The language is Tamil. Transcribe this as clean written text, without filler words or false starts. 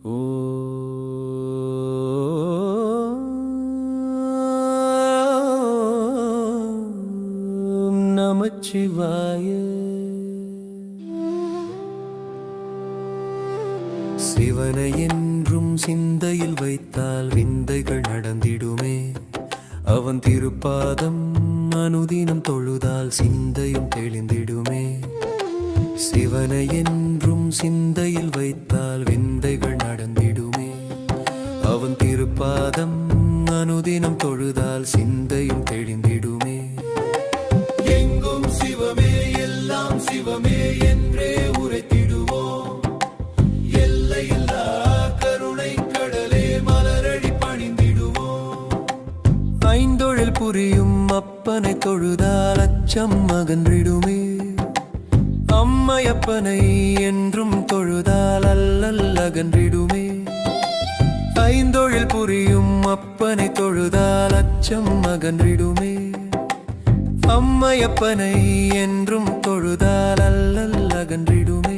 ஓம் நமச்சிவாய. சிவனை என்றும் சிந்தையில் வைத்தால் விந்தைகள் நடந்திடுமே. அவன் திருப்பாதம் அனுதினம் தொழுதால் சிந்தையும் தெளிந்திடுமே. சிவனை என்றும் சிந்தையில் வைத்தால் விந்தைகள் நடந்திடுமே. அவன் திருப்பாதம் அனுதினம் தொழுதால் சிந்தையும் தெளிந்திடுமே. எங்கும் சிவமே எல்லாம் சிவமே என்றே உரைத்திடுவோம். எல்லையில்லா கருணை கடலே மலரடி பணிந்திடுவோம். ஐந்தொழில் புரியும் அப்பனை தொழுதால் அச்சம் அகன்றிடுமே. அம்மையப்பனை என்றும் தொழுதால் அல்லல் அகன்றிடுமே. ஐந்தொழில் புரியும் அப்பனை தொழுதால் அச்சம் அகன்றிடுமே. அம்மையப்பனை என்றும் தொழுதால் அல்லல் அகன்றிடுமே.